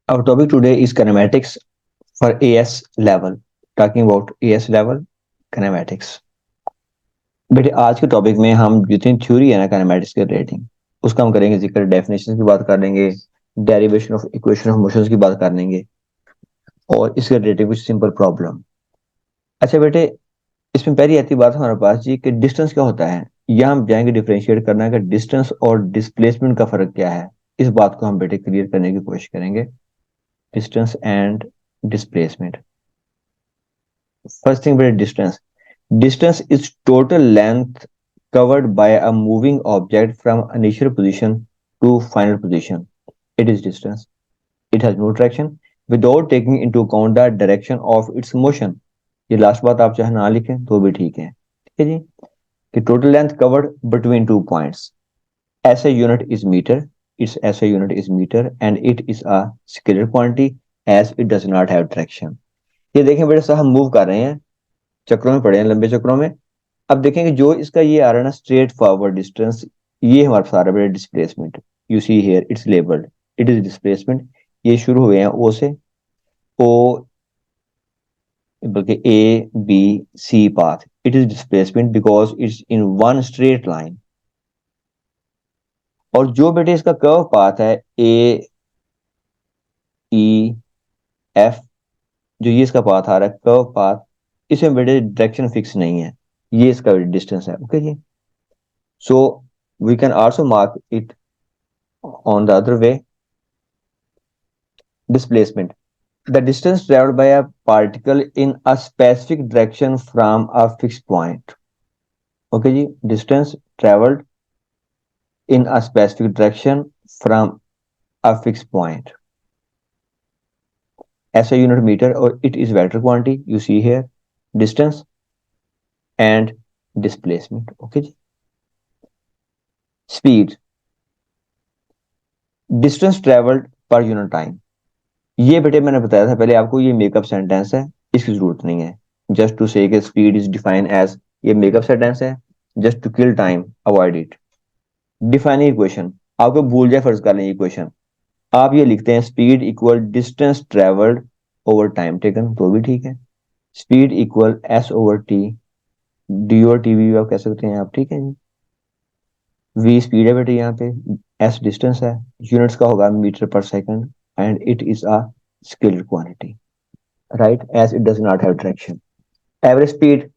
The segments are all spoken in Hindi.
Our topic today is kinematics for AS level. Talking about AS level kinematics. बेटे आज के टॉपिक में हम जितनी थ्योरी है ना काइनेमेटिक्स के रिलेटिंग उसका हम करेंगे जिक्र, डेफिनेशन की बात कर लेंगे, derivation of equation of motions की बात कर लेंगे और इसके रिलेटेड कुछ सिंपल प्रॉब्लम। अच्छा बेटे, इसमें पहली आती बात हमारे पास जी कि डिस्टेंस क्या होता है। यहाँ हम जाएंगे डिफरेंशिएट करना है कि डिस्टेंस और डिस्प्लेसमेंट का फर्क क्या है। इस बात को हम बेटे क्लियर करने की कोशिश करेंगे। Distance and displacement. First thing बेटे, distance. Distance is total length covered by a moving object from initial position to final position. It is distance. It has no direction without taking into account the direction of its motion. ये लास्ट बात आप चाहे ना लिखें तो भी ठीक है। ठीक है जी, कि total length covered between two points. SI unit is meter. Its SI unit is meter and it is a scalar quantity as it does not have direction. ये देखें बेटा साहब, हम मूव कर रहे हैं, चक्रों में पड़े हैं, लंबे चक्रों में। अब देखेंगे जो इसका ये आ रहा है ना स्ट्रेट फॉरवर्ड डिस्टेंस, ये हमारे पास आ रहा है displacement. You see here it's labelled, it is displacement. ये शुरू हुए हैं ओ से, ओ बल्कि A B C path. It is displacement because it's in one straight line. और जो बेटे इसका कर्व पाथ है ए ई एफ, जो ये इसका पाथ आ रहा है कर्व पाथ, इसमें बेटे डायरेक्शन फिक्स नहीं है, ये इसका डिस्टेंस है। ओके जी, so we can also mark it on the other way. Displacement: the distance traveled by a particle in a specific direction from a fixed point. Okay जी, distance traveled in a specific direction from a fixed point. SI unit meter, or it is vector quantity. You see here distance and displacement. Okay जी. Speed: distance traveled per unit time. ये बेटे मैंने बताया था पहले आपको, ये मेकअप सेंटेंस है, इसकी जरूरत नहीं है। जस्ट टू से कि स्पीड इज डिफाइन एज, ये मेकअप सेंटेंस है, just to kill time, avoid it. Define equation आपको भूल जाए, फर्ज कर लें इक्वेशन, आप ये लिखते हैं speed equal distance travelled over time taken, तो भी ठीक है। Speed equal s over T, D और टी भी आप कह सकते हैं आप, ठीक है जी। वी स्पीड है बेटे यहाँ पे, एस डिस्टेंस है, यूनिट्स का होगा metre per second and it is a scalar quantity, right, as it does not have direction. Average speed,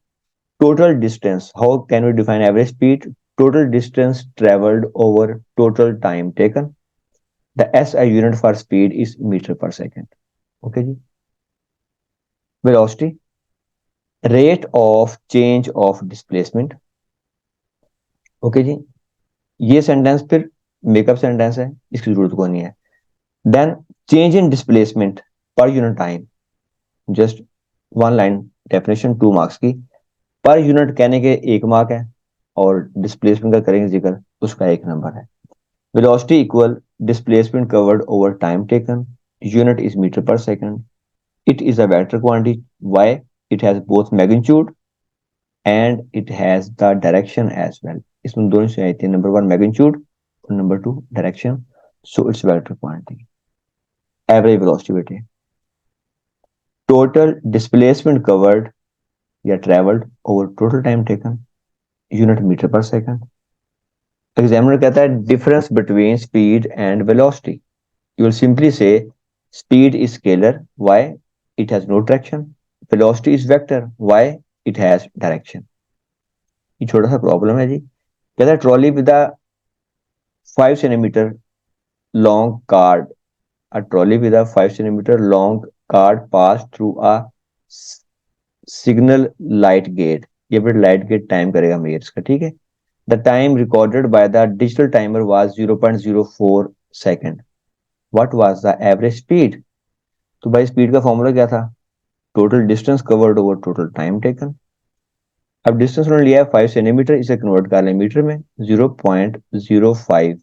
total distance. How can we define average speed? Total distance traveled over total time taken. The SI unit for speed is meter per second. Okay जी. Velocity, rate of change of displacement. Okay जी, ये सेंटेंस फिर मेकअप सेंटेंस है, इसकी जरूरत को नहीं है। Then change in displacement per unit time, just one line definition 2 marks की। पर यूनिट कहने के 1 मार्क है और डिस्प्लेसमेंट का करेंगे जिक्र, उसका 1 नंबर है। Velocity equal displacement covered over time taken, unit is metre per second, it is a vector quantity, why it has both magnitude and it has the direction as well. इसमें दोनों से आती है, नंबर 1 मैग्नीट्यूड और number 2 direction, so it's vector quantity. Average velocity बेटे, टोटल डिस्प्लेसमेंट कवर्ड या travelled over total time taken, unit metre per second. Examiner कहता है difference between speed and velocity, you will simply say speed is scalar, why it has no direction, velocity is vector, why it has direction. ये छोटा सा प्रॉब्लम है जी। कहता है trolley with a 5 centimetre long card, a trolley with a 5 centimeter long card passed through a signal light gate. ये फिर लाइट गेट टाइम करेगा मेयर्स का, ठीक है। The time recorded by the digital timer was 0.04 second. What was the average speed? तो भाई स्पीड का फॉर्मूला क्या था? Total distance covered over total time taken. अब डिस्टेंस उन्होंने लिया है 5 सेंटीमीटर, इसे कन्वर्ट कर लें मीटर में, 0.05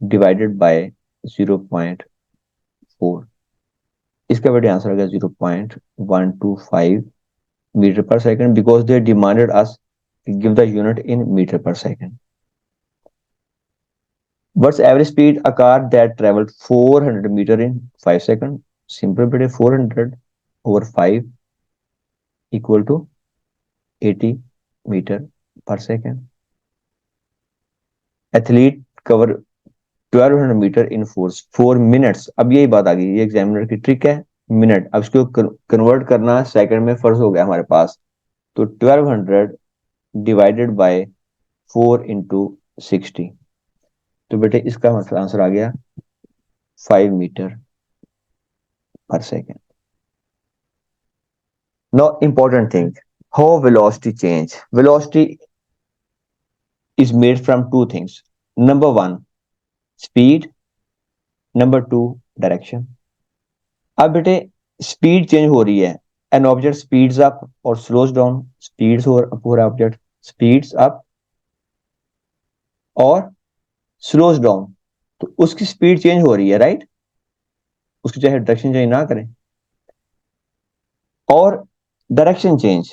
डिवाइडेड बाय 0.4, इसका बेटे आंसर आ गया 0.125 metre per second, because they demanded us give the unit in metre per second. What's average speed a car that traveled 400 meter in 5 seconds? Simple बेटे 400 over 5 equal to 80 meter per second. Athlete cover 1200 metre in 4 minutes। अब यही बात आ गई, ये एग्जामिनर की ट्रिक है, मिनट। अब इसको कन्वर्ट करना सेकंड में फर्ज हो गया हमारे पास। तो 1200 डिवाइडेड बाय 4 इंटू 60, तो बेटे इसका मतलब आंसर आ गया 5 metre per second. Now important thing, how velocity change? Velocity is made from two things. Number one, speed. Number two, direction. अब बेटे स्पीड चेंज हो रही है, एन ऑब्जेक्ट स्पीड्स अप और स्लोज डाउन। स्पीड्स हो रहा ऑब्जेक्ट स्पीड्स अप और स्लोज डाउन, तो उसकी स्पीड चेंज हो रही है, राइट। उसकी चाहे डायरेक्शन चेंज ना करें। और direction change,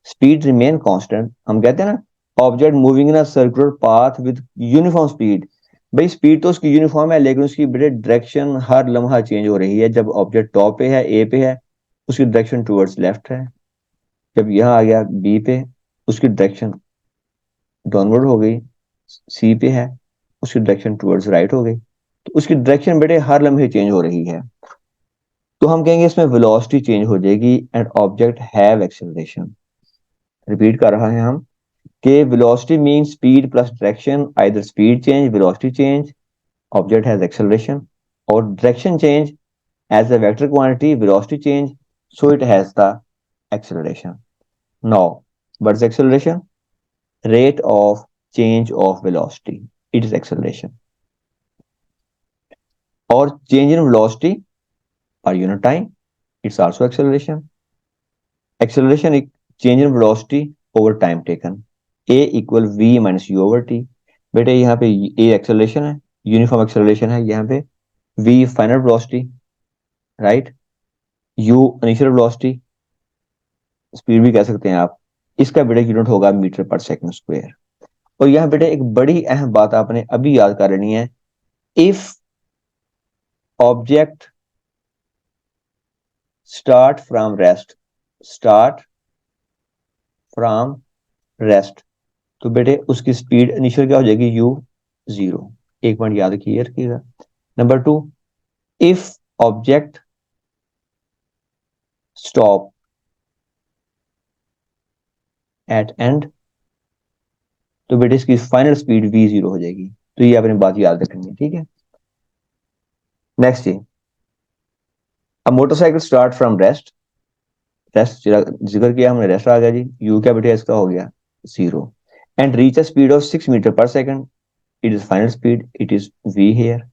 speed remain constant. हम कहते हैं ना object moving in a circular path with uniform speed. भाई स्पीड तो उसकी यूनिफॉर्म है, लेकिन उसकी बेटे डायरेक्शन हर लम्हा चेंज हो रही है। जब ऑब्जेक्ट टॉप पे है, ए पे है, उसकी डायरेक्शन टुवर्ड्स लेफ्ट है। जब यहाँ आ गया बी पे, उसकी डायरेक्शन डाउनवर्ड हो गई। सी पे है, उसकी डायरेक्शन टुवर्ड्स राइट हो गई। तो उसकी डायरेक्शन बेटे हर लम्हे चेंज हो रही है। तो हम कहेंगे इसमें वेलोसिटी चेंज हो जाएगी and object have acceleration. Repeat कर रहा है हम कि velocity mean speed plus direction, either speed change, velocity change, object has acceleration. और direction change as a vector quantity, velocity change, so it has the acceleration. Now what is acceleration? Rate of change of velocity, it is acceleration. Or change in velocity per unit time, it's also acceleration. Acceleration is change in velocity over time taken, a equal v minus u over t। बेटे यहाँ पे a acceleration है, यूनिफॉर्म acceleration है। यहाँ पे v final velocity, right, u initial velocity, speed भी कह सकते हैं आप। इसका बेटे यूनिट होगा मीटर पर सेकंड स्क्वायर। और यहाँ बेटे एक बड़ी अहम बात आपने अभी याद कर लेनी है, if object start from rest, start from rest, तो बेटे उसकी स्पीड इनिशियल क्या हो जाएगी? You zero. एक पॉइंट याद क्लियर रखिएगा। Number two, if object stop at and, तो बेटे इसकी फाइनल स्पीड वी जीरो हो जाएगी। तो ये आपने बात याद रखनी है, ठीक है। नेक्स्ट जी, a motorcycle start from rest, rest जिक्र किया हमने, रेस्ट आ गया जी। यू क्या बेटे इसका हो गया जीरो। And reach a speed of 6 metre per second, it is final speed, it is v here.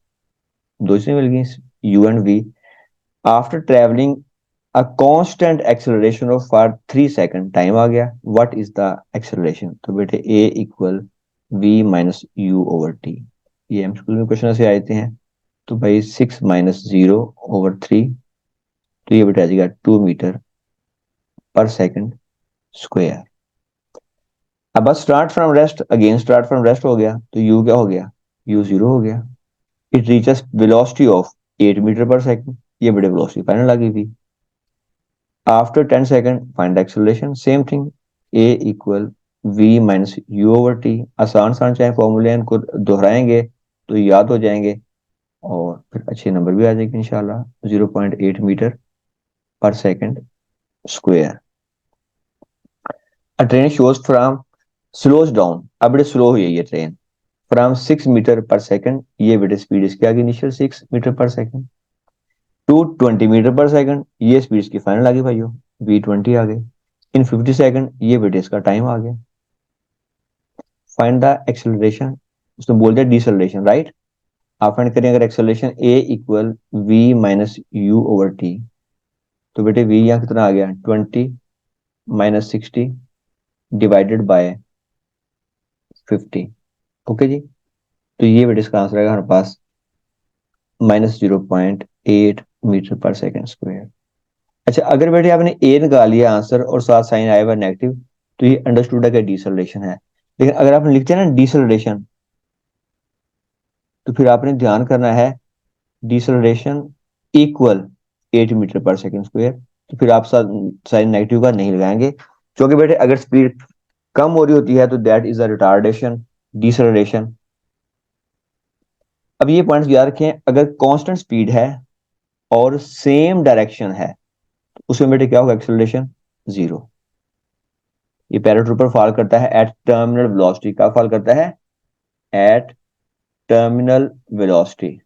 दो चीजें मिल गई, you and v. After travelling a constant acceleration of for 3 second, time आ गया। What is the acceleration? तो बेटे a equal v minus u over t. ये हम स्कूल में क्वेश्चन से आए थे हैं। तो भाई 6 माइनस 0 ओवर 3, तो ये बेटा आ जाएगा 2 मीटर पर सेकंड स्क्वायर। अब बस start from rest, again start from rest हो गया, तो यू क्या हो गया? यू जीरो हो गया। It reaches velocity of 8 metre per second, ये बड़े वेलोसिटी फाइनल आ गई थी। After 10 second find acceleration, same thing, a equal v minus u over t. आसान आसान चाहे फॉर्मूले इनको दोहराएंगे तो याद हो जाएंगे और फिर अच्छे नंबर भी आ जाएंगे इंशाल्लाह। 0.8 metre per second square. A train shows from slows down, अब बड़े स्लो हुई है ये train, from 6 metre per second, ये बेटे स्पीड इसकी आ गई initial 6 metre per second, to 20 metre per second, ये स्पीड इसकी फाइनल आ गई भाइयों, V20 आ गई। इन 50 सेकंड, ये बेटे इसका टाइम आ गया। फाइंड द एक्सेलरेशन, उसने बोल दिया डिसेलरेशन, राइट। आप फाइंड करें अगर acceleration, a equal v minus u over t, तो बेटे वी यहाँ कितना आ गया? 20 माइनस 60 डिवाइडेड बाय 50। ओके जी, तो ये बेटे इसका आंसर आएगा हमारे पास -0.8 मीटर पर सेकंड स्क्वायर। अच्छा, अगर बेटे आपने ए निकाल लिया आंसर और साथ साइन आया हुआ नेगेटिव, तो ये अंडरस्टूड है कि डिसलेरेशन है। लेकिन अगर आप लिखते हैं ना डिसलेरेशन, तो फिर आपने ध्यान करना है डिसलेरेशन equal 8 metre per second square. तो फिर आप साइन नेगेटिव का नहीं लगाएंगे, क्योंकि बेटे अगर स्पीड कम हो रही होती है तो दैट इज अ रिटार्डेशन, डिसलेरेशन। अब ये पॉइंट्स याद रखें, अगर कांस्टेंट स्पीड है और सेम डायरेक्शन है तो उसमें बेटे क्या होगा, एक्सेलरेशन जीरो। ये पैरामीटर पर फॉल करता है एट टर्मिनल वेलोसिटी। का फॉल करता है? At terminal velocity.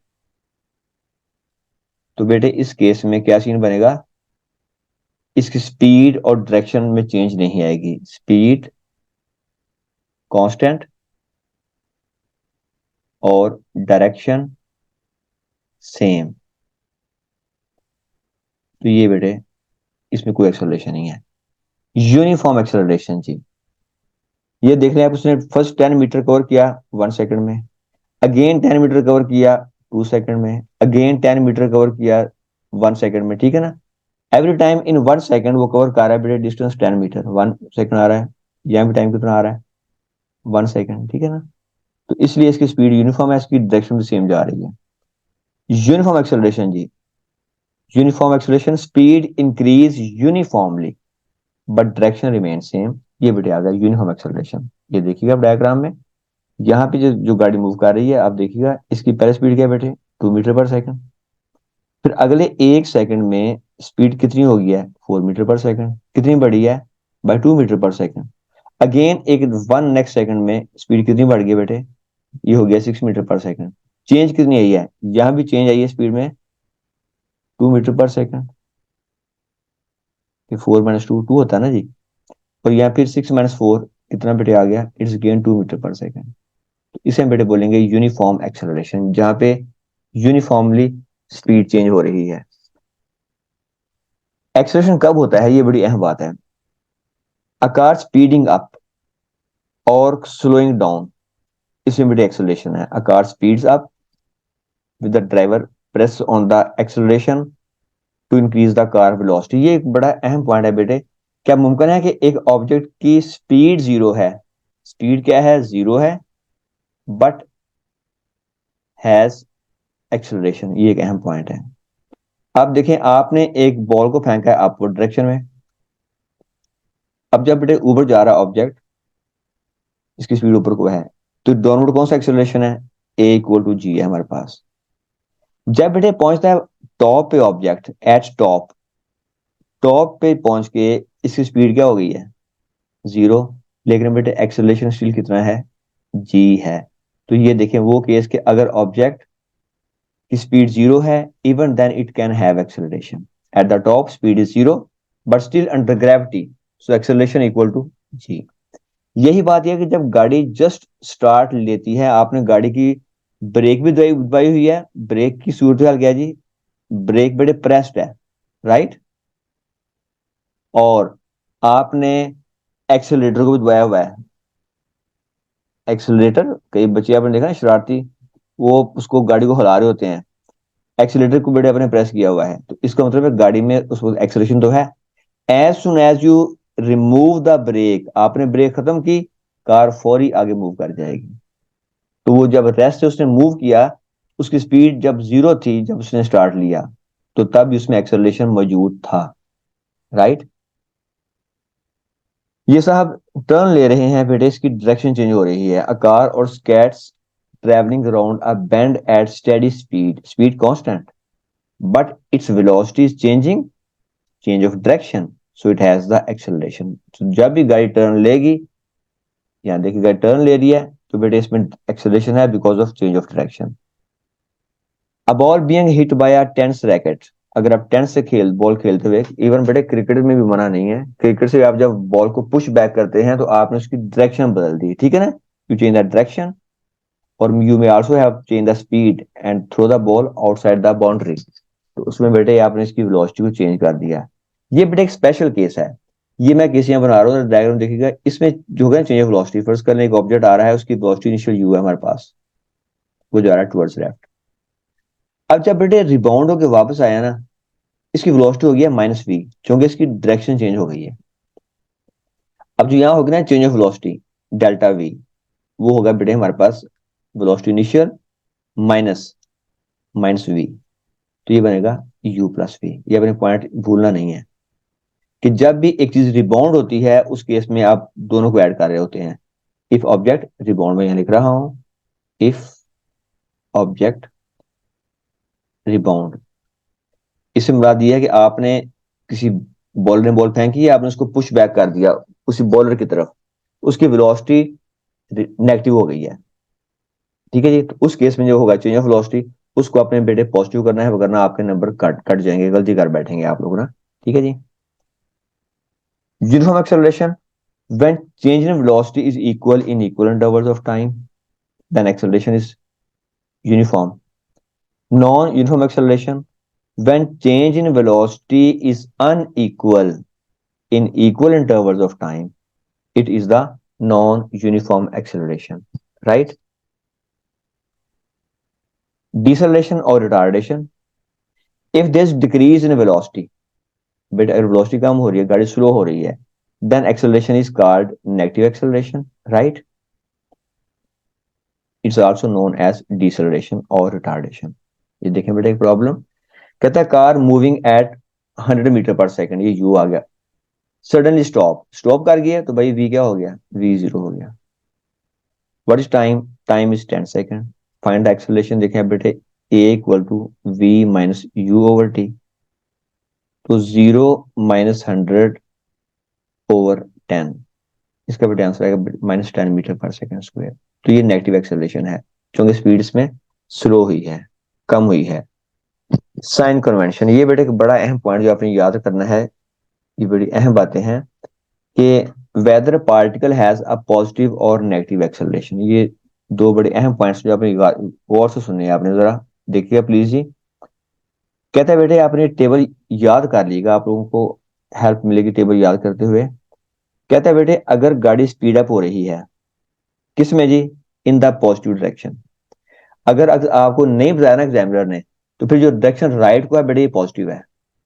तो बेटे इस केस में क्या सीन बनेगा, इसकी स्पीड और डायरेक्शन में चेंज नहीं आएगी, स्पीड कांस्टेंट और डायरेक्शन सेम। तो ये बेटे इसमें कोई एक्सेलरेशन नहीं है। यूनिफॉर्म एक्सेलरेशन जी, ये देख लें आप, उसने फर्स्ट 10 मीटर कवर किया 1 सेकंड में, अगेन 10 मीटर कवर किया 2 सेकंड में, अगेन 10 मीटर कवर किया 1 सेकंड में, ठीक है ना। एवरी टाइम इन 1 सेकंड वो कवर कर रहा है बेटे डिस्टेंस 10 मीटर, 1 सेकंड आ रहा है। यहाँ भी टाइम कितना आ रहा है, 1 सेकंड, ठीक है ना। तो इसलिए इसकी स्पीड यूनिफॉर्म है, इसकी डायरेक्शन भी सेम जा रही है। यूनिफॉर्म एक्सेलरेशन जी, uniform acceleration speed increase uniformly but direction remain same. ये बेटे आ गया यूनिफॉर्म एक्सेलरेशन। ये देखिएगा डायग्राम में, यहाँ पे जो गाड़ी मूव कर रही है आप देखिएगा, इसकी पहले स्पीड क्या है बेटे, 2 मीटर पर सेकंड। फिर अगले 1 सेकंड में स्पीड कितनी हो गई है, 4 मीटर पर सेकंड। कितनी बढ़ी है, bye 2 metre per second. Again एक वन नेक्स्ट सेकंड में स्पीड कितनी बढ़ गई है बेटे, ये हो गया 6 मीटर पर सेकंड। चेंज कितनी आई है, यहाँ भी चेंज आई है स्पीड में, 2 मीटर पर सेकंड। ये 4 - 2 2 होता है ना जी। और यहाँ फिर 6 - 4 कितना बेटे आ गया, it's gain 2 metre per second. इसे हम बेटे बोलेंगे यूनिफॉर्म एक्सेलरेशन, जहां पे यूनिफॉर्मली स्पीड चेंज हो रही है। एक्सेलरेशन कब होता है, ये बड़ी अहम बात है। अ कार स्पीडिंग अप और स्लोइंग डाउन, इसमें बेटे एक्सेलरेशन है। A car speeds up with the driver press on the acceleration to increase the car velocity. ये एक बड़ा अहम पॉइंट है बेटे। क्या मुमकिन है कि एक ऑब्जेक्ट की स्पीड जीरो है, स्पीड क्या है, जीरो है, बट हैज एक्सेलरेशन? ये एक अहम पॉइंट है। अब देखें, आपने एक बॉल को फेंका है अपवर्ड डायरेक्शन में। अब जब बेटे ऊपर जा रहा ऑब्जेक्ट, इसकी स्पीड ऊपर को है, तो डाउनवर्ड कौन सा एक्सेलरेशन है, A = G है हमारे पास। जब बेटे पहुंचता है टॉप पे ऑब्जेक्ट, एट टॉप, टॉप पे पहुंच के इसकी स्पीड क्या हो गई है, जीरो। लेकिन बेटे एक्सेलरेशन स्टिल कितना है, G है। तो ये देखें वो केस के अगर ऑब्जेक्ट की स्पीड जीरो है, even then it can have acceleration. At the top speed is zero but still under gravity, so acceleration equal to G। यही बात यह कि जब गाड़ी जस्ट स्टार्ट लेती है, आपने गाड़ी की ब्रेक भी दबाई दबाई हुई है, ब्रेक की सूरत हाल क्या है जी, ब्रेक बेटे प्रेस्ड है, राइट। और आपने एक्सेलरेटर को भी दबाया हुआ है। एक्सेलरेटर, कई बच्चे आपने देखा ना शरारती, वो उसको गाड़ी को हिला रहे होते हैं, एक्सेलरेटर को बेटे आपने प्रेस किया हुआ है, तो इसका मतलब है गाड़ी में उसको एक्सेलरेशन तो है। As soon as you remove the brake, आपने ब्रेक खत्म की, कार फौरी आगे मूव कर जाएगी। तो वो जब रेस्ट से उसने मूव किया, उसकी स्पीड जब जीरो थी जब उसने स्टार्ट लिया, तो तब उसमें एक्सेलरेशन मौजूद था, राइट। ये साहब टर्न ले रहे हैं बेटे, इसकी डायरेक्शन चेंज हो रही है। अ कार और skates travelling around a bend at steady speed, speed constant but it's velocity is changing, change of direction, so it has the acceleration. तो जब भी गाड़ी टर्न लेगी, यहाँ देखिए गाड़ी टर्न ले रही है, तो बेटे इसमें एक्सेलरेशन है because of change of direction. A ball being hit by a tennis racket, अगर आप टेनिस से बॉल खेलते हुए, इवन बेटे क्रिकेट में भी मना नहीं है, क्रिकेट से आप जब बॉल को पुश बैक करते हैं तो आपने उसकी डायरेक्शन बदल दी, ठीक है ना, यू चेंज द डायरेक्शन। और you may also have change the speed and throw the ball outside the boundary. तो उसमें बेटे आपने इसकी वेलोसिटी को चेंज कर दिया। ये बेटे एक स्पेशल केस है। ये मैं केस यहाँ बना रहा हूँ, डायग्राम देखिएगा, इसमें जो है चेंज ऑफ वेलोसिटी। फर्स्ट करने एक ऑब्जेक्ट आ रहा है, उसकी वेलोसिटी इनिशियल यू है हमारे पास, वो जा रहा है टुवर्ड्स लेफ्ट। अब जब बेटे रिबाउंड होकर वापस आया ना, इसकी वेलोसिटी हो गई है -v, क्योंकि इसकी डायरेक्शन चेंज हो गई है। अब जो यहाँ होगी ना change of velocity delta v, वो होगा बेटे हमारे पास velocity initial minus minus v, तो ये बनेगा यू प्लस वी। ये अपने पॉइंट भूलना नहीं है कि जब भी एक चीज रिबाउंड होती है उस केस में आप दोनों को ऐड कर रहे होते हैं। इफ ऑब्जेक्ट रिबाउंड, में यहां लिख रहा हूं, इफ ऑब्जेक्ट रिबाउंड, इससे मुराद ये है कि आपने किसी बॉलर ने बॉल फेंकी है, आपने उसको पुश बैक कर दिया उसी बॉलर की तरफ, उसकी वेलोसिटी नेगेटिव हो गई है। ठीक है जी, तो उस केस में जो होगा चेंज ऑफ वेलोसिटी, उसको अपने बेटे पॉजिटिव करना है, वरना आपके नंबर कट कट जाएंगे, गलती कर बैठेंगे आप लोग ना। ठीक है जी। Uniform acceleration, when change in velocity is equal in equal intervals of time, then acceleration is uniform. Non-uniform acceleration, when change in velocity is unequal in equal intervals of time, it is the non-uniform acceleration. Right? Deceleration or retardation, if there's decrease in velocity, but अगर velocity कम हो रही है, गाड़ी slow हो रही है, then acceleration is called negative acceleration. Right? It's also known as deceleration or retardation. ये देखें बेटा एक प्रॉब्लम, कहता है car moving eight 100 metre per second, ये यू आ गया, सडनली स्टॉप स्टॉप कर गया, तो भाई वी क्या हो गया, वी जीरो हो गया। What is time, time is 10 second. Find the acceleration, देखें बेटे a equal to v minus u over t, तो 0 - 100/10, इसका बेटे आंसर आएगा -10 मीटर पर सेकंड स्क्वायर। तो ये नेगेटिव एक्सेलरेशन है, क्योंकि स्पीड इसमें स्लो हुई है, कम हुई है। साइन कन्वेंशन, ये बेटे एक बड़ा अहम पॉइंट जो आपने याद करना है, ये बड़ी अहम बातें हैं कि whether particle has a positive और नेगेटिव एक्सेलरेशन। ये दो बड़े अहम पॉइंट्स जो आपने गौर से सुनने हैं आपने, जरा देखिए प्लीज जी। कहते हैं बेटे आपने टेबल याद कर लीजिएगा, आप लोगों को हेल्प मिलेगी टेबल याद करते हुए। कहता है बेटे अगर गाड़ी स्पीड अप हो रही है, किस में जी, इन द पॉजिटिव डायरेक्शन। अगर आपको नहीं बताया ना एग्जामिनर ने, तो फिर जो डायरेक्शन राइट को है बेटे ये पॉजिटिव है,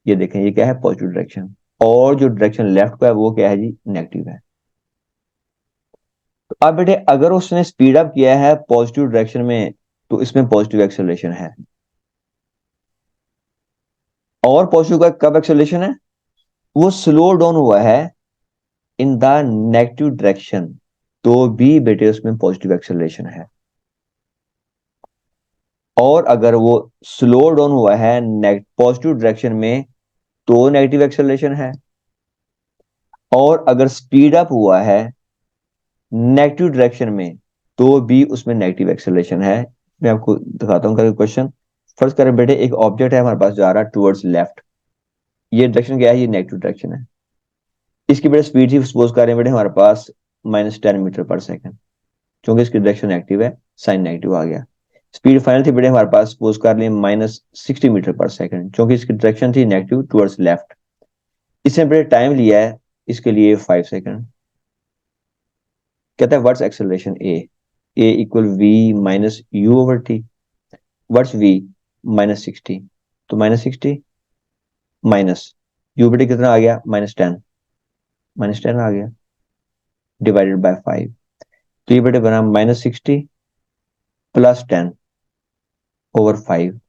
ये देखें ये क्या है, पॉजिटिव डायरेक्शन। और जो डायरेक्शन लेफ्ट को है वो क्या है जी, नेगेटिव है। तो अब बेटे अगर उसने स्पीड अप किया है पॉजिटिव डायरेक्शन में, तो इसमें पॉजिटिव एक्सेलरेशन है। और पॉजिटिव का कब एक्सेलरेशन है, वो स्लो डाउन हुआ है इन द नेगेटिव डायरेक्शन, तो भी बेटे उसमें पॉजिटिव एक्सेलरेशन है। और अगर वो स्लो डाउन हुआ है पॉजिटिव डायरेक्शन में, तो नेगेटिव एक्सेलरेशन है। और अगर स्पीड अप हुआ है नेगेटिव डायरेक्शन में, तो भी उसमें नेगेटिव एक्सेलरेशन है। मैं आपको दिखाता हूँ करके क्वेश्चन। फर्स्ट करें बेटे, एक ऑब्जेक्ट है हमारे पास जा रहा है टुवर्ड्स लेफ्ट, ये डायरेक्शन क्या है, ये नेगेटिव डायरेक्शन है। इसकी बेटे स्पीड थी सपोज करें बेटे हमारे पास -10 मीटर पर सेकंड, क्योंकि इसकी डायरेक्शन नेगेटिव है, साइन नेगेटिव आ गया। स्पीड फाइनल थी बेटे हमारे पास सपोज कर लें -60 मीटर पर सेकंड, क्योंकि इसकी डायरेक्शन थी नेगेटिव टुवर्ड्स लेफ्ट। इसने बेटे टाइम लिया है इसके लिए 5 सेकंड। कहता है what's acceleration a, a equal v minus u over t. What's v, -60, तो -60 माइनस यू बेटे कितना आ गया, -10, -10 आ गया, डिवाइडेड बाय 5, तो ये बेटे बना -60 + 10/5,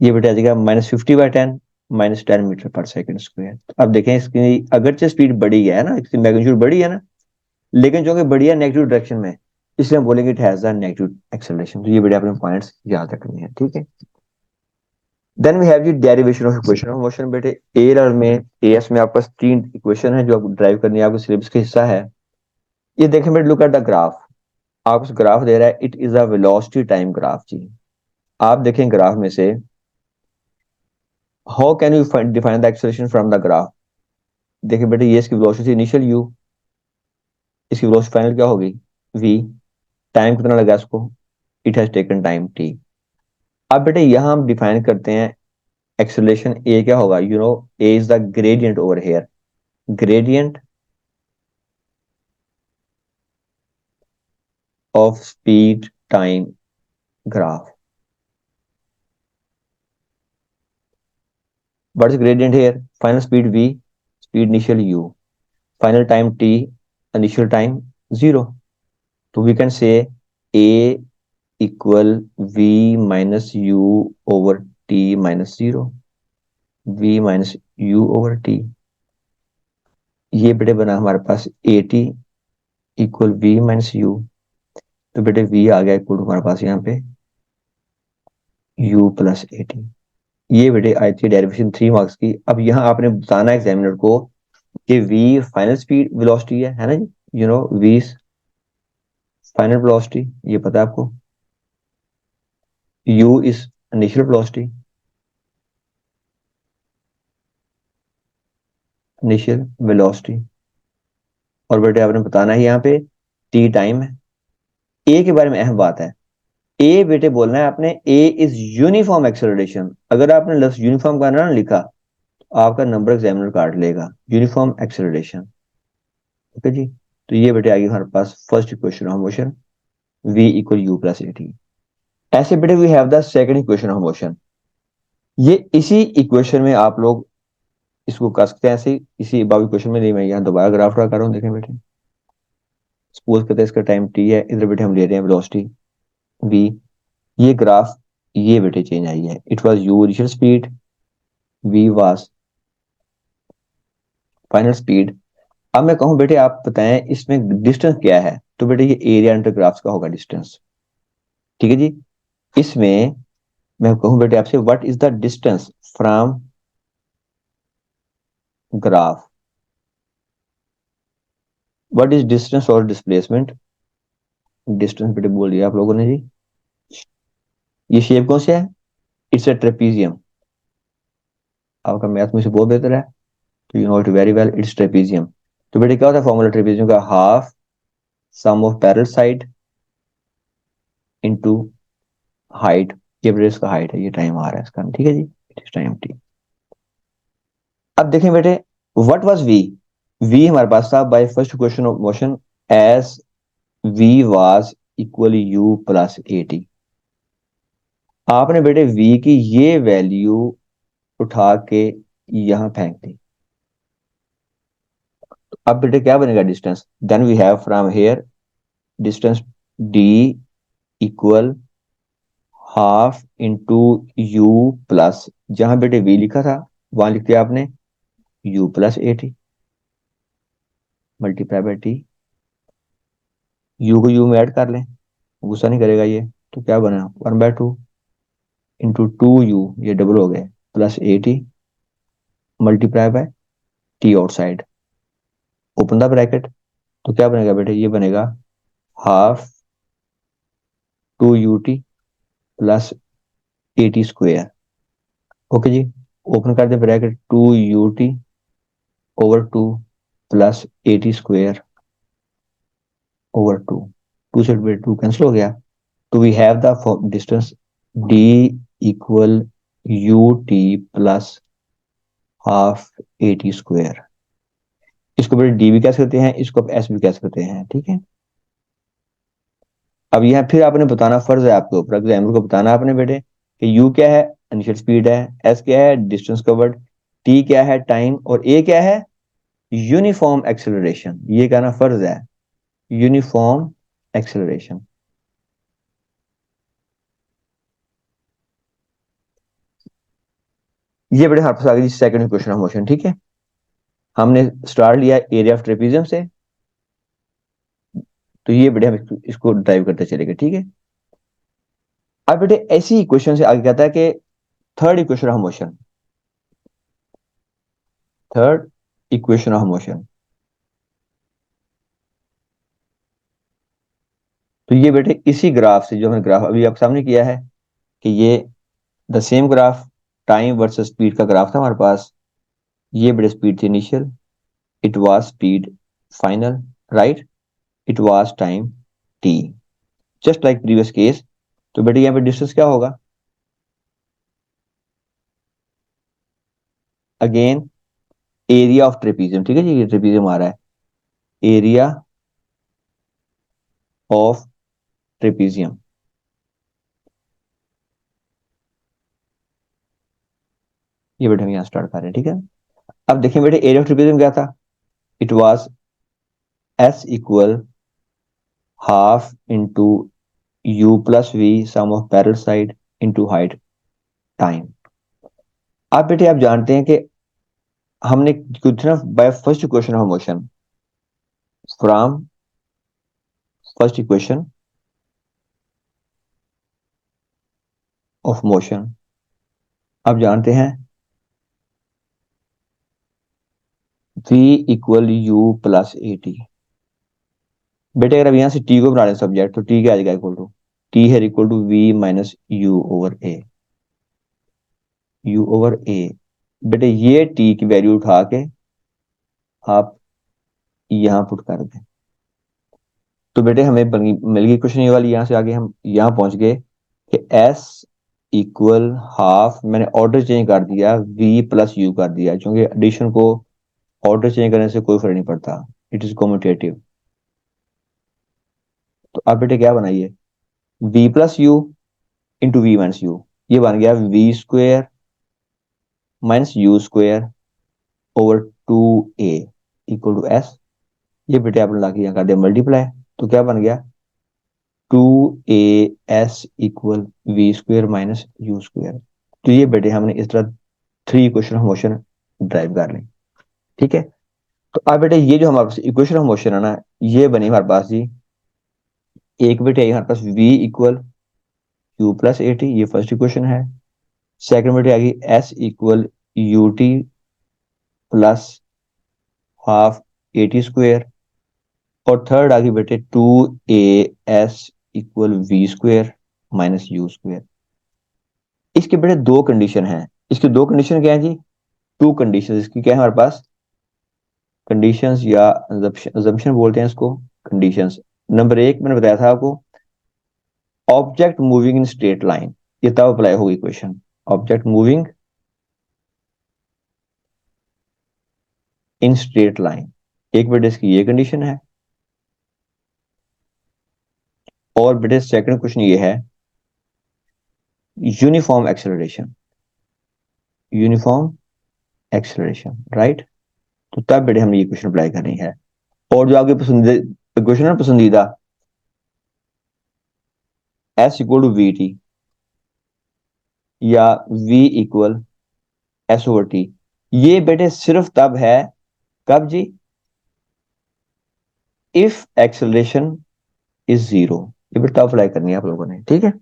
ये बेटे आ जाएगा -50/10, -10 मीटर पर सेकंड स्क्वायर। अब देखें इसकी अगरचे स्पीड बढ़ी है ना, इसकी मैग्नीट्यूड बढ़ी है ना, लेकिन जो कि बढ़ी है नेगेटिव डायरेक्शन में, इसलिए हम बोलेंगे it has the negative acceleration. तो ये बेटे अपने पॉइंट्स याद रखने हैं, ठीक है। Then we have the derivation of equation of motion. बेटे ए लेवल में, एएस में आपके पास 3 इक्वेशन है जो आपको ड्राइव करनी है, आपके सिलेबस का हिस्सा है। ये देखें बेटे, लुक एट द ग्राफ, आपको ग्राफ दे रहा है, it is a velocity time graph जी। आप देखें ग्राफ में से, how can you define the acceleration from the graph. देखिए बेटे ये इसकी वेलोसिटी इनिशियल यू, इसकी वेलोसिटी फाइनल क्या होगी, वी। टाइम कितना लगा इसको, it has taken time t. अब बेटे यहां हम डिफाइन करते हैं एक्सेलरेशन ए क्या होगा, you know a is the gradient over here, gradient of speed time graph. What is gradient here, final speed v, speed initial u। Final time t, initial time 0। तो we can say a equal v minus u over t minus 0, v minus u over t. ये बेटे बना हमारे पास a t equal v minus u. तो बेटे वी आ गया इक्वल हमारे पास यहाँ पे u प्लस ए टी। ये बेटे आई थी डेरिवेशन 3 मार्क्स की। अब यहाँ आपने बताना एग्जामिनर को कि v फाइनल स्पीड वेलोसिटी है ना जी, v फाइनल वेलोसिटी, ये पता है आपको। u is initial velocity, initial velocity. और बेटे आपने बताना है यहाँ पे t टाइम है। a के बारे में अहम बात है, ए बेटे बोलना है आपने ए इज यूनिफॉर्म एक्सेलरेशन। अगर आपने लफ्ज यूनिफॉर्म का ना लिखा तो आपका नंबर एग्जामिनर काट लेगा। यूनिफॉर्म एक्सेलरेशन, ओके जी। तो ये बेटे आगे हमारे पास first equation of motion, v equal u plus a t. ऐसे बेटे we have the second equation of motion. ये इसी इक्वेशन में आप लोग इसको कर सकते हैं ऐसे, इसी अबव इक्वेशन में। नहीं, मैं यहाँ दोबारा ग्राफ ड्रा कर रहा हूँ, देखें बेटे। सपोज करते हैं इसका टाइम t है, इधर बेटे हम ले रहे हैं वेलोसिटी v। ये ग्राफ, ये बेटे चेंज आई है। It was u initial speed, v was final speed. अब मैं कहूं बेटे आप बताएं इसमें डिस्टेंस क्या है, तो बेटे ये एरिया अंडर ग्राफ्स का होगा डिस्टेंस। ठीक है जी। इसमें मैं कहूं बेटे आपसे what is the distance from graph, what is distance और डिस्प्लेसमेंट। डिस्टेंस बेटे बोल दिया आप लोगों ने जी। ये शेप कौन सा है, इट्स अ ट्रेपीजियम। आपका मैथ में से बहुत बेहतर है, तो you know it very well, it's trapezium. तो बेटे क्या होता है फॉर्मूला ट्रेपीजियम का, half sum of parallel side into height. ये बेटे इसका हाइट है, ये टाइम आ रहा है इसका, ठीक है जी। It is time t. अब देखें बेटे व्हाट वाज वी। वी हमारे पास था by first equation of motion as v was equal u plus a t. आपने बेटे वी की ये वैल्यू उठा के यहां फेंक दी। अब बेटे क्या बनेगा distance, then we have from here distance d equal half into u plus, जहां बेटे वी लिखा था वहां लिख दिया आपने u plus a t multiply by t. U को यू में ऐड कर लें, गुस्सा नहीं करेगा ये। तो क्या बना 1/2 इंटू 2u, ये डबल हो गए, plus a t multiply by t outside, open the bracket. तो क्या बनेगा बेटे, ये बनेगा half 2ut plus a t square. Okay जी। ओपन कर दे bracket, 2ut over 2 plus a t square over 2। 2 से 2 कैंसिल हो गया। तो we have the distance d equal u t plus half a t square. इसको बेटे डी भी कह सकते हैं, इसको आप एस भी कह सकते हैं, ठीक है। अब यहाँ फिर आपने बताना फर्ज है आपके ऊपर, एग्जाम्पल को बताना आपने बेटे कि यू क्या है, इनिशियल स्पीड है, एस क्या है, डिस्टेंस कवर्ड, टी क्या है, टाइम, और ए क्या है, यूनिफॉर्म एक्सेलरेशन। ये कहना फर्ज है, यूनिफॉर्म एक्सेलरेशन। ये बेटे हमारे पास आ गई सेकंड क्वेश्चन ऑफ मोशन, ठीक है। हमने स्टार्ट लिया एरिया ऑफ ट्रेपीजियम से, तो ये बेटे हम इसको ड्राइव करते चलेंगे, ठीक है। अब बेटे ऐसी इक्वेशन से आगे कहता है कि third equation of motion, third equation of motion. तो ये बेटे इसी ग्राफ से, जो हमने ग्राफ अभी आप सामने किया है, कि ये the same graph, time versus speed का ग्राफ था हमारे पास। ये बेटे स्पीड थी initial, it was speed final, right, it was time T, just like previous case. तो बेटे यहाँ पे डिस्टेंस क्या होगा, अगेन एरिया ऑफ ट्रेपीजियम, ठीक है जी। ये ट्रेपीजियम आ रहा है, एरिया ऑफ ट्रेपीजियम। ये बेटे हम यहाँ स्टार्ट कर रहे हैं, ठीक है। अब देखिए बेटे एरिया ऑफ ट्रेपीजियम क्या था, it was s equal half into u plus v sum of parallel side into height time. आप बेटे आप जानते हैं कि हमने कुछ ना by first equation of motion from first equation of motion आप जानते हैं v equal u plus a t. बेटे अगर अब यहां से t को बना लें सब्जेक्ट तो t क्या आ जाएगा इक्वल टू t है equal to v minus u over a बेटे ये t की वैल्यू उठा के आप यहां पुट कर दें तो बेटे हमें मिल गई क्वेश्चन ये वाली। यहां से आगे हम यहां पहुंच गए कि s इक्वल हाफ मैंने ऑर्डर चेंज कर दिया v प्लस u कर दिया क्योंकि एडिशन को ऑर्डर चेंज करने से कोई फर्क नहीं पड़ता, इट इज कॉम्यूटेटिव। तो आप बेटे क्या बनाइए v plus u into v minus u, ये बन गया v square minus u square over two a equal to s. ये बेटे आपने ला के यहाँ कर दिया मल्टीप्लाई तो क्या बन गया two a s equal v square minus u square. तो ये बेटे हमने इस तरह three equation of motion derive कर ली। ठीक है, तो अब बेटे ये जो हमारे पास इक्वेशन ऑफ मोशन है ना ये बनी हमारे पास जी। एक बेटे आई हमारे पास v equal u plus a t, ये फर्स्ट इक्वेशन है। सेकंड बेटे आ गई s equal u t plus half a t square. और थर्ड आ गई बेटे two a s equal v square minus u square. इसके बेटे दो कंडीशन है, इसकी दो कंडीशन क्या है जी, टू कंडीशन इसकी क्या है हमारे पास कंडीशंस या अजम्पशन बोलते हैं इसको कंडीशंस। नंबर एक मैंने बताया था आपको object moving in straight line, ये तब अप्लाई होगी question object moving in straight line. एक बेटे इसकी ये कंडीशन है और बेटे सेकंड क्वेश्चन ये है uniform acceleration, uniform acceleration right. तो तब बेटे हमने ये क्वेश्चन अप्लाई करनी है। और जो आपके पसंदीदा क्वेश्चन है पसंदीदा s equal to v t या v equal s over t, ये बेटे सिर्फ तब है कब जी इफ एक्सेलरेशन इज जीरो। ये बेटा अप्लाई करनी है आप लोगों ने, ठीक है।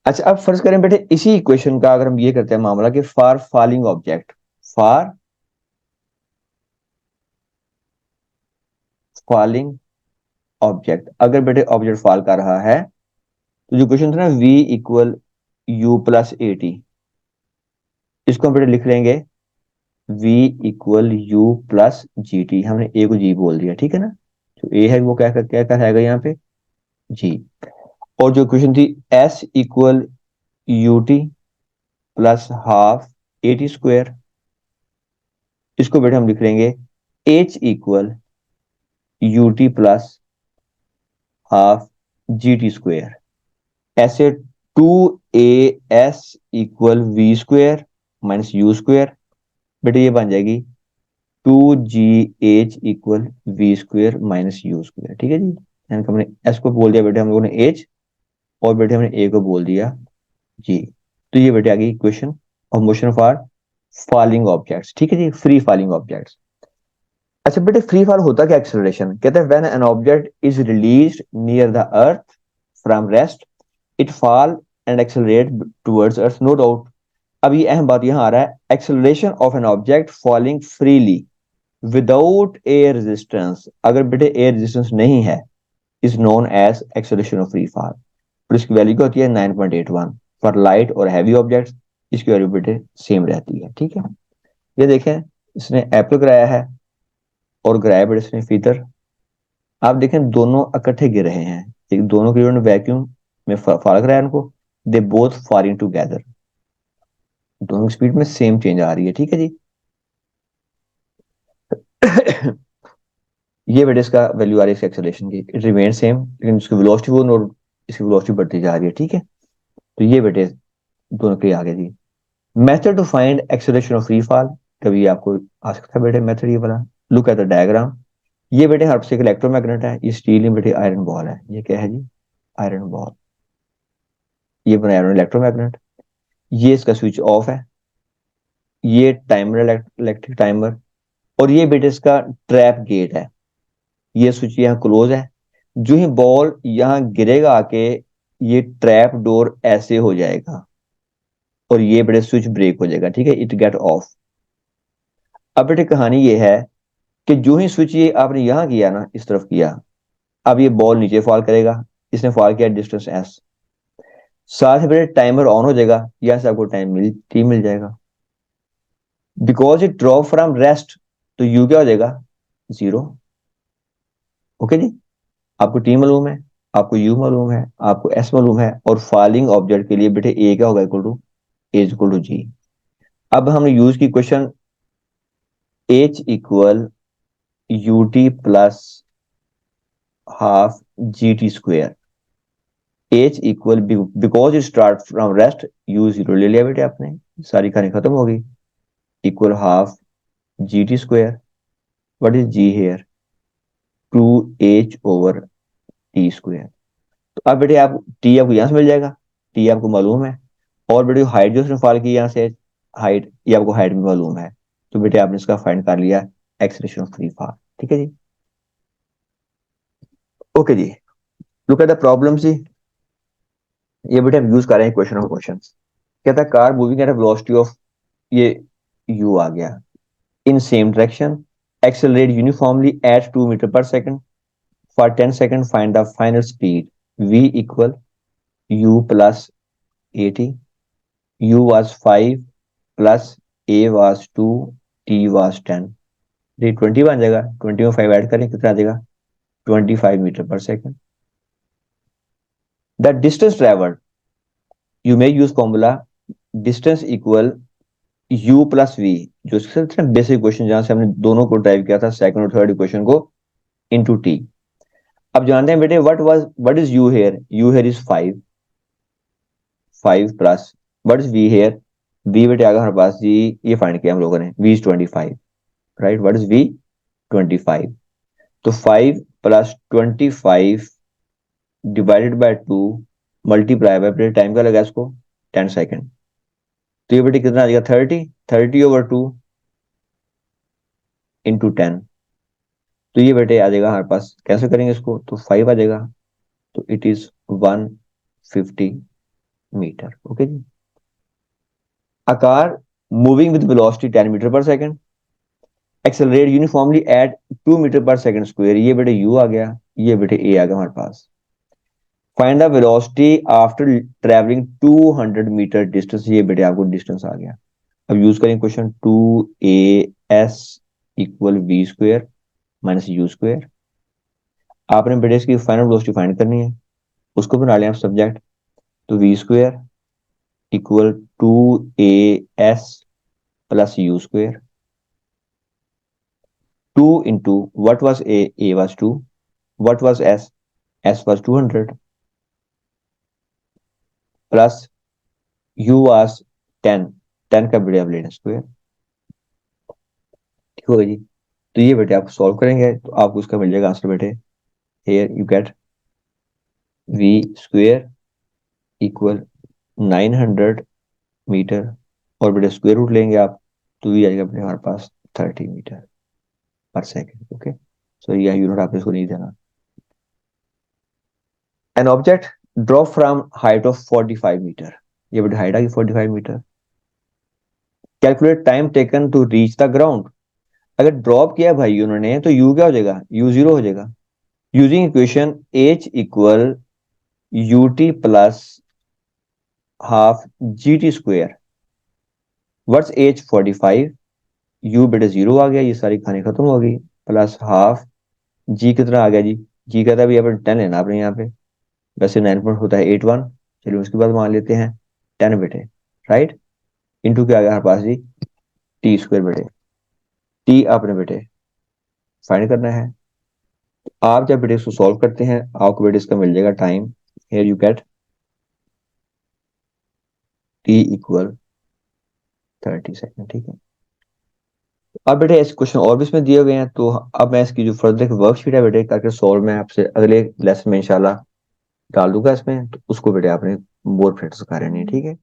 अच्छा अब फर्ज करें बेटे इसी इक्वेशन का अगर हम ये करते हैं मामला कि for falling object, for falling object, अगर बेटे ऑब्जेक्ट फॉल कर रहा है तो जो क्वेश्चन था ना v equal u plus a T, इसको हम बेटे लिख लेंगे v equal u plus G T. हमने ए को जी बोल दिया, ठीक है ना। जो ए है वो क्या कहेगा यहाँ पे जी। और जो क्वेश्चन थी s equal u t plus half a t square, इसको बेटे हम लिख लेंगे h equal u t plus half g t square. ऐसे two a s equal v square minus u square, बेटे ये बन जाएगी two g h equal v square minus u square, ठीक है जी। यानी कि हमने एस को बोल दिया बेटे हम लोगों ने एच और बेटे हमने ए को बोल दिया जी। तो ये बेटे आ गई equation of motion for falling objects, ठीक है जी, फ्री फॉलिंग ऑब्जेक्ट्स। अच्छा बेटे फ्री फॉल होता क्या एक्सेलरेशन, कहते हैं when an object is released near the earth from rest it fall and accelerate towards earth, no doubt. अब ये अहम बात यहां आ रहा है acceleration of an object falling freely without air resistance, अगर बेटे एयर रेजिस्टेंस नहीं है is known as acceleration of free fall. और इसकी वैल्यू क्या होती है 9.81 फॉर लाइट और हैवी ऑब्जेक्ट्स, इसकी वैल्यू बेटे सेम रहती है, ठीक है। ये देखें इसने एप्पल कराया है और गिराया बेटे इसने फीतर। आप देखें दोनों इकट्ठे गिर रहे हैं, एक दोनों के वैक्यूम में फॉल कराया इनको, दे बोथ फॉलिंग टुगेदर, दोनों की स्पीड में सेम चेंज आ रही है, ठीक है जी। ये बेटे इसका वैल्यू आ रही है एक्सेलरेशन की, इट रिमेन सेम, लेकिन इसकी वेलोसिटी वो और इसकी वेलोसिटी बढ़ती जा रही है, ठीक है। तो ये बेटे दोनों के आगे जी। Method to find acceleration of free fall, कभी आपको आ सकता है बेटे मेथड ये वाला लुक एट द डायग्राम। ये बेटे हर से एक इलेक्ट्रोमैग्नेट है, ये स्टील में बेटे आयरन बॉल है, ये क्या है जी, आयरन बॉल। ये बनाया आयरन इलेक्ट्रोमैग्नेट। ये इसका स्विच ऑफ है, ये टाइमर इलेक्ट्रिक टाइमर। और ये बेटे इसका ट्रैप गेट है, ये स्विच यहाँ क्लोज है। जो ही बॉल यहाँ गिरेगा आके, ये ट्रैप डोर ऐसे हो जाएगा और ये बेटे स्विच ब्रेक हो जाएगा, ठीक है, इट गेट ऑफ। अब बेटे कहानी ये है कि जो ही स्विच ये आपने यहाँ किया ना, इस तरफ किया, अब ये बॉल नीचे फॉल करेगा। इसने फॉल किया डिस्टेंस एस, साथ ही बेटे टाइमर ऑन हो जाएगा, यहाँ से आपको टाइम टी मिल जाएगा। Because it drop from rest, तो यू क्या हो जाएगा, जीरो। ओके जी, आपको टी मालूम है, आपको यू मालूम है, आपको एस मालूम है, और फॉलिंग ऑब्जेक्ट के लिए बेटे ए क्या होगा, equal to a equal to g. अब हमने यूज की question h equal u t plus half g t square. H equal, because it start from rest, u zero ले लिया बेटे आपने, सारी कहानी खत्म हो गई। Equal half g t square, what is g here, two h over t square. तो अब बेटे आप टी आपको यहाँ से मिल जाएगा, टी आपको मालूम है। और बेटे हाइट जो उसने फाल की यहाँ से, हाइट, ये आपको हाइट भी मालूम है। तो बेटे आपने इसका फाइंड कर लिया एक्सलेशन ऑफ फ्री फॉल, ठीक है जी। ओके जी, लुक एट द प्रॉब्लम जी। ये बेटे हम यूज कर रहे हैं क्वेश्चन ऑफ क्वेश्चन। कहता है car moving at a velocity of, ये यू आ गया, in same direction, accelerate uniformly at 2 metre per second for 10 second, find the final speed. v equal u plus 80, u was 5 plus a was 2, t was 10। ये 20 बन जाएगा, 20 में 5 ऐड करें कितना आ जाएगा, 25 metre per second. The distance travelled, you may use formula distance equal u plus v, जो सबसे बेसिक क्वेश्चन जहां से हमने दोनों को ड्राइव किया था, सेकंड और थर्ड इक्वेशन को, इनटू t। अब जानते हैं बेटे what is u here, u here is 5, 5 plus what is v here, v बेटे आगे हमारे पास जी, ये फाइंड किया हम लोगों ने, v is 25, right, what is v, 25। तो 5 plus 25 divided by 2 multiply by, बेटे टाइम का लगा इसको 10 सेकंड। तो ये बेटे कितना आ जाएगा, 30, 30/2 इंटू 10। तो ये बेटे आ जाएगा हमारे पास, कैसे करेंगे इसको, तो 5 आ जाएगा, तो इट इज 150 मीटर। ओके जी। A car moving with velocity 10 metre per second, accelerate uniformly at 2 metre per second square, ये बेटे u आ गया, ये बेटे a आ गया हमारे पास। Find the velocity after travelling 200 metre distance, ये बेटे आपको डिस्टेंस आ गया। अब यूज करें question 2as equal v square minus u square. आपने बेटे इसकी फाइनल वेलोसिटी फाइंड करनी है, उसको बना लिया आप सब्जेक्ट। तो v square equal 2as plus u square, 2 into what was a was 2, what was s was 200, plus u was 10, 10 का बेटे आप लेना स्क्वायर, ठीक होगा जी। तो ये बेटे आप सॉल्व करेंगे तो आपको इसका मिल जाएगा आंसर बेटे, here you get v square equal 900 metre, और बेटे स्क्वायर रूट लेंगे आप, तो ये आएगा बेटे हमारे पास 30 metre per second. Okay, so ये यूनिट आपने इसको नहीं देना। An object drop from height of 45 metre, ये बेटे हाइट आ गई 45 metre. Calculate time taken to reach the ground. अगर ड्रॉप किया भाई उन्होंने, तो यू क्या हो जाएगा, यू जीरो हो जाएगा। Using equation H equal u t plus half g t square, what's H 45, you बेटे जीरो आ गया, ये सारी कहानी खत्म हो गई, प्लस हाफ जी कितना आ गया जी, जी कहता है भाई अपन 10 लेना आपने यहाँ पे, वैसे 9 पॉइंट होता है 81, चलिए उसके बाद मान लेते हैं 10 बेटे, राइट, इंटू क्या आ गया हमारे पास जी, टी स्क्वेयर बेटे। टी आपने बेटे फाइंड करना है। आप जब बेटे इसको सॉल्व करते हैं, आपको बेटे इसका मिल जाएगा time, here you get T equal 30 second, ठीक है। अब बेटे ऐसे क्वेश्चन और भी इसमें दिए हुए हैं, तो अब मैं इसकी जो फर्दर एक वर्कशीट है बेटे करके सॉल्व मैं आपसे अगले लेसन में इंशाल्लाह डाल दूंगा इसमें, तो उसको बेटे आपने बोर्ड प्रैक्टिस कर रही है, ठीक है।